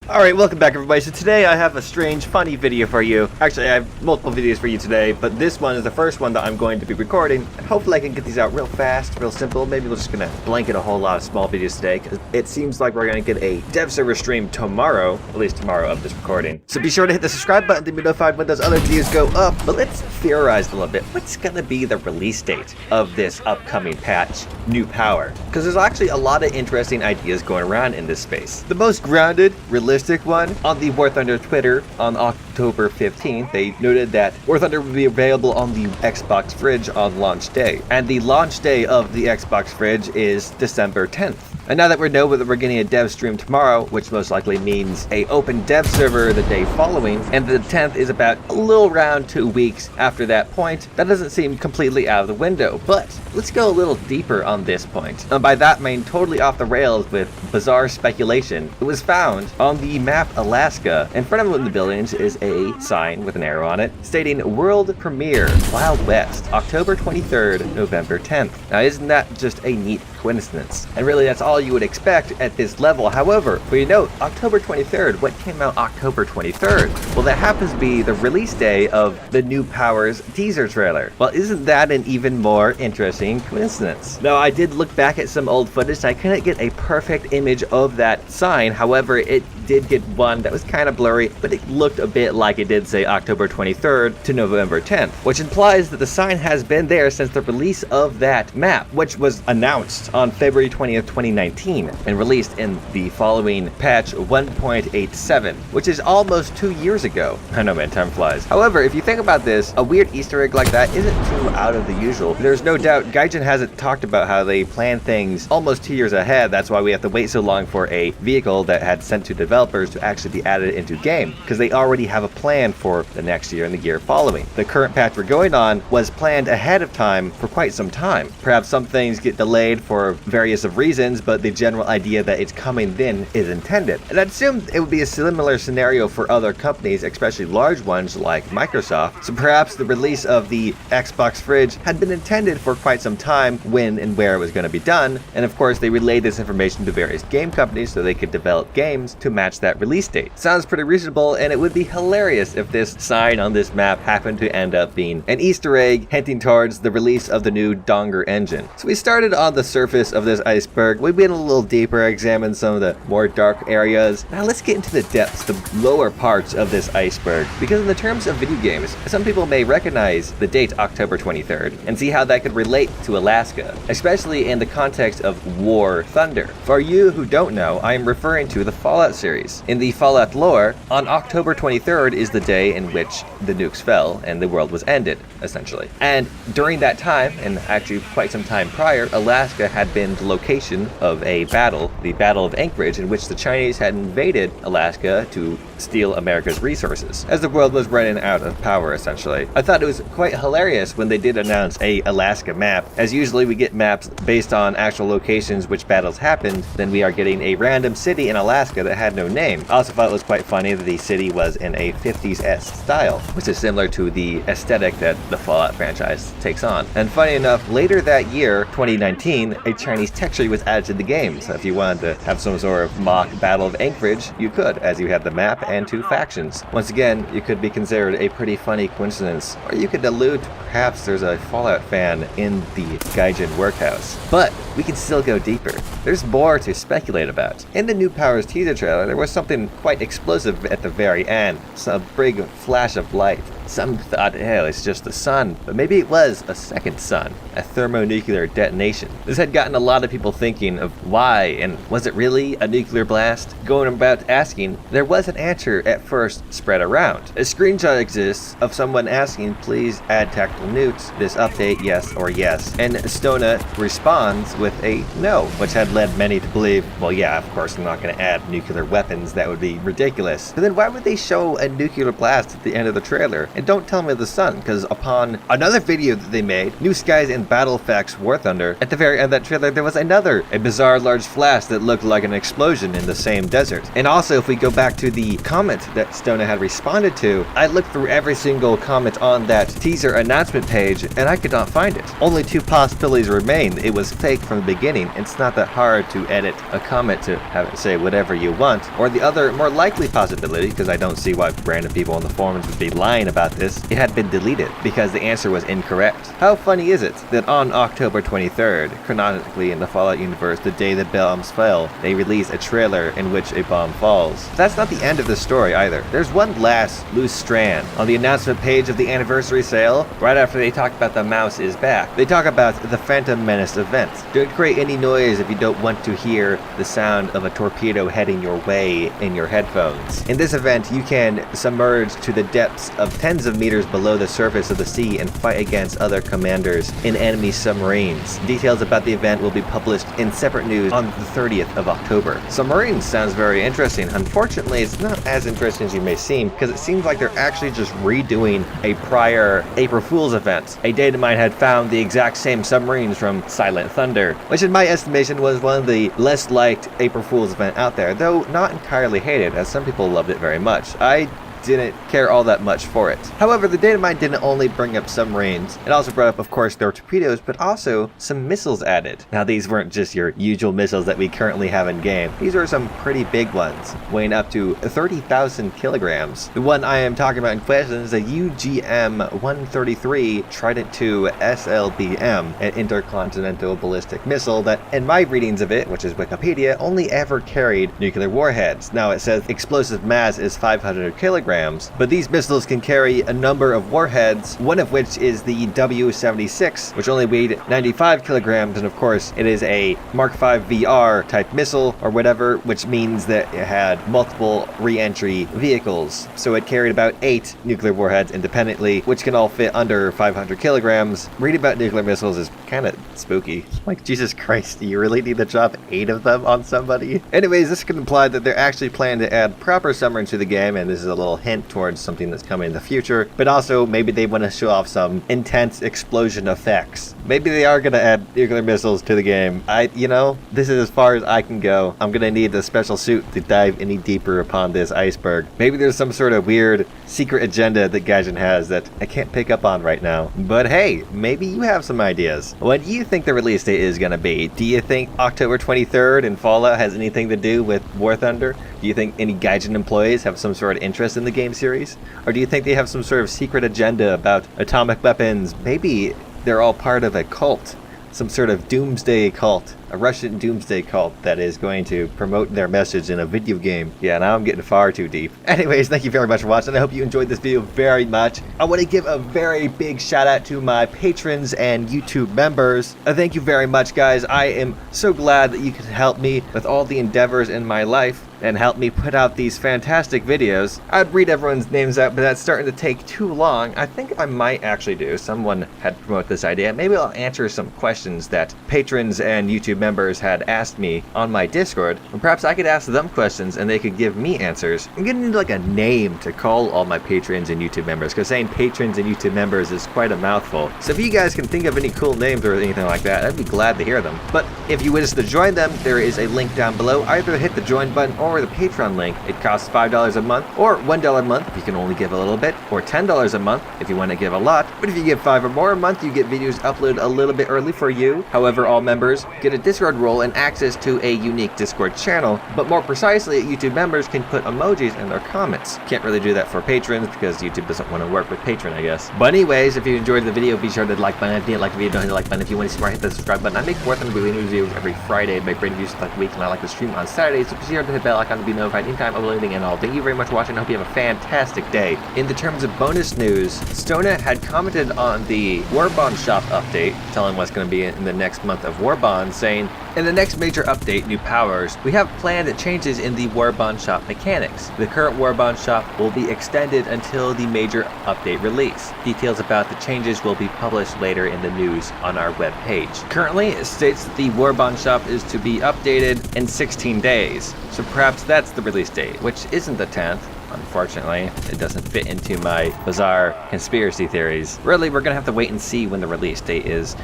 Alright, welcome back everybody. So today I have a strange, funny video for you. Actually, I have multiple videos for you today, but this one is the first one that I'm going to be recording. And hopefully I can get these out real fast, real simple. Maybe we're just going to blanket a whole lot of small videos today, because it seems like we're going to get a dev server stream tomorrow, at least tomorrow of this recording. So be sure to hit the subscribe button to be notified when those other videos go up. But let's theorize a little bit. What's going to be the release date of this upcoming patch, New Power? Because there's actually a lot of interesting ideas going around in this space. The most grounded, realistic one on the War Thunder Twitter on October 15th, they noted that War Thunder would be available on the Xbox Fridge on launch day, and the launch day of the Xbox Fridge is December 10th. And now that we know that we're getting a dev stream tomorrow, which most likely means a open dev server the day following, and the 10th is about a little around 2 weeks after that point, that doesn't seem completely out of the window. But let's go a little deeper on this point. And by that I mean totally off the rails with bizarre speculation. It was found on the map Alaska. In front of one of the buildings is a sign with an arrow on it stating World Premiere Wild West, October 23rd, November 10th. Now isn't that just a neat coincidence? And really that's all you would expect at this level. However, we note October 23rd, what came out October 23rd? Well, that happens to be the release day of the New Powers teaser trailer. Well, isn't that an even more interesting coincidence? Now, I did look back at some old footage. I couldn't get a perfect image of that sign. However, it did get one that was kind of blurry, but it looked a bit like it did say October 23rd to November 10th, which implies that the sign has been there since the release of that map, which was announced on February 20th, 2019, and released in the following patch 1.87, which is almost 2 years ago. I know, man, time flies. However, if you think about this, a weird Easter egg like that isn't too out of the usual. There's no doubt Gaijin hasn't talked about how they plan things almost 2 years ahead. That's why we have to wait so long for a vehicle that had sent to developers to actually be added into game, because they already have a plan for the next year and the year following. The current patch we're going on was planned ahead of time for quite some time. Perhaps some things get delayed for various of reasons, but the general idea that it's coming then is intended. And I'd assume it would be a similar scenario for other companies, especially large ones like Microsoft. So perhaps the release of the Xbox Fridge had been intended for quite some time when and where it was going to be done. And of course, they relayed this information to various game companies so they could develop games to match that release date. Sounds pretty reasonable, and it would be hilarious if this sign on this map happened to end up being an Easter egg hinting towards the release of the new Donger engine. So we started on the surface of this iceberg. We went a little deeper, examined some of the more dark areas. Now let's get into the depths, the lower parts of this iceberg, because in the terms of video games, some people may recognize the date October 23rd and see how that could relate to Alaska, especially in the context of War Thunder. For you who don't know, I am referring to the Fallout series. In the Fallout lore, on October 23rd is the day in which the nukes fell and the world was ended, essentially. And during that time, and actually quite some time prior, Alaska had been the location of a battle, the Battle of Anchorage, in which the Chinese had invaded Alaska to steal America's resources, as the world was running out of power, essentially. I thought it was quite hilarious when they did announce a Alaska map, as usually we get maps based on actual locations which battles happened, then we are getting a random city in Alaska that had no name. I also thought it was quite funny that the city was in a 50s-esque style, which is similar to the aesthetic that the Fallout franchise takes on. And funny enough, later that year, 2019, a Chinese texture was added to the game, so if you wanted to have some sort of mock Battle of Anchorage, you could, as you had the map and two factions. Once again, it could be considered a pretty funny coincidence, or you could allude to perhaps there's a Fallout fan in the Gaijin workhouse. But we can still go deeper. There's more to speculate about. In the New Powers teaser trailer, there was something quite explosive at the very end. Some big flash of light. Some thought, hell, it's just the sun, but maybe it was a second sun, a thermonuclear detonation. This had gotten a lot of people thinking of why, and was it really a nuclear blast? Going about asking, there was an answer at first spread around. A screenshot exists of someone asking, please add tactical nukes, this update, yes or yes. And Stona responds with a no, which had led many to believe, well yeah, of course I'm not going to add nuclear weapons, that would be ridiculous. But then why would they show a nuclear blast at the end of the trailer? And don't tell me the sun, because upon another video that they made, New Skies and Battle Effects War Thunder, at the very end of that trailer there was a bizarre large flash that looked like an explosion in the same desert. And also, if we go back to the comment that Stona had responded to, I looked through every single comment on that teaser announcement page and I could not find it. Only two possibilities remain. It was fake from the beginning. It's not that hard to edit a comment to have it say whatever you want. Or the other more likely possibility, because I don't see why random people on the forums would be lying about this, it had been deleted because the answer was incorrect. How funny is it that on October 23rd, chronologically in the Fallout universe, the day the bombs fell, they released a trailer in which a bomb falls? That's not the end of the story either. There's one last loose strand. On the announcement page of the anniversary sale, right after they talk about the mouse is back, they talk about the Phantom Menace event. Don't create any noise if you don't want to hear the sound of a torpedo heading your way in your headphones. In this event, you can submerge to the depths of tens of meters below the surface of the sea and fight against other commanders in enemy submarines. Details about the event will be published in separate news on the 30th of October. Submarines sounds very interesting. Unfortunately, it's not as interesting as you may seem, because it seems like they're actually just redoing a prior April Fool's event. A datamine had found the exact same submarines from Silent Thunder, which in my estimation was one of the less liked April Fool's event out there, though not entirely hated, as some people loved it very much. I didn't care all that much for it. However, the datamine didn't only bring up submarines. It also brought up, of course, their torpedoes, but also some missiles added. Now, these weren't just your usual missiles that we currently have in game. These were some pretty big ones, weighing up to 30,000 kilograms. The one I am talking about in question is a UGM-133 Trident II SLBM, an intercontinental ballistic missile that, in my readings of it, which is Wikipedia, only ever carried nuclear warheads. Now, it says explosive mass is 500 kilograms, but these missiles can carry a number of warheads, one of which is the W-76, which only weighed 95 kilograms, and of course it is a Mark V VR type missile or whatever, which means that it had multiple re-entry vehicles. So it carried about 8 nuclear warheads independently, which can all fit under 500 kilograms. Reading about nuclear missiles is kind of spooky. Like, Jesus Christ, do you really need to drop 8 of them on somebody? Anyways, this could imply that they're actually planning to add proper submarines to the game, and this is a little hint towards something that's coming in the future, but also maybe they want to show off some intense explosion effects. Maybe they are going to add nuclear missiles to the game. This is as far as I can go. I'm going to need a special suit to dive any deeper upon this iceberg. Maybe there's some sort of weird secret agenda that Gaijin has that I can't pick up on right now. But hey, maybe you have some ideas. What do you think the release date is going to be? Do you think October 23rd in Fallout has anything to do with War Thunder? Do you think any Gaijin employees have some sort of interest in the game series? Or do you think they have some sort of secret agenda about atomic weapons? Maybe they're all part of a cult, some sort of doomsday cult, a Russian doomsday cult that is going to promote their message in a video game. Yeah, now I'm getting far too deep. Anyways, thank you very much for watching. I hope you enjoyed this video very much. I want to give a very big shout out to my patrons and YouTube members. Thank you very much, guys. I am so glad that you could help me with all the endeavors in my life and help me put out these fantastic videos. I'd read everyone's names out, but that's starting to take too long. I think I might actually do. Someone had promoted this idea. Maybe I'll answer some questions that patrons and YouTube members had asked me on my Discord, and perhaps I could ask them questions and they could give me answers. I'm gonna need like a name to call all my patrons and YouTube members, because saying patrons and YouTube members is quite a mouthful. So if you guys can think of any cool names or anything like that, I'd be glad to hear them. But if you wish to join them, there is a link down below. Either hit the join button or the Patreon link. It costs $5 a month, or $1 a month if you can only give a little bit, or $10 a month if you want to give a lot. But if you give $5 or more a month, you get videos uploaded a little bit early for you. However, all members get a Discord role and access to a unique Discord channel. But more precisely, YouTube members can put emojis in their comments. Can't really do that for patrons because YouTube doesn't want to work with Patreon, I guess. But anyways, if you enjoyed the video, be sure to like button. If you didn't like the video, don't hit the like button. If you want to see more, hit the subscribe button. I make more than weekly news videos every Friday. My brain reviews like a week, and I like to stream on Saturdays. So be sure to hit the bell icon to be notified anytime uploading and all. Thank you very much for watching. I hope you have a fantastic day. In the terms of bonus news, Stona had commented on the War Bond shop update, telling what's going to be in the next month of War Bond, saying, in the next major update, New Powers, we have planned changes in the War Bond shop mechanics. The current War Bond shop will be extended until the major update release. Details about the changes will be published later in the news on our webpage. Currently, it states that the War Bond shop is to be updated in 16 days. So perhaps that's the release date, which isn't the 10th. unfortunately, it doesn't fit into my bizarre conspiracy theories. Really, we're gonna have to wait and see when the release date is.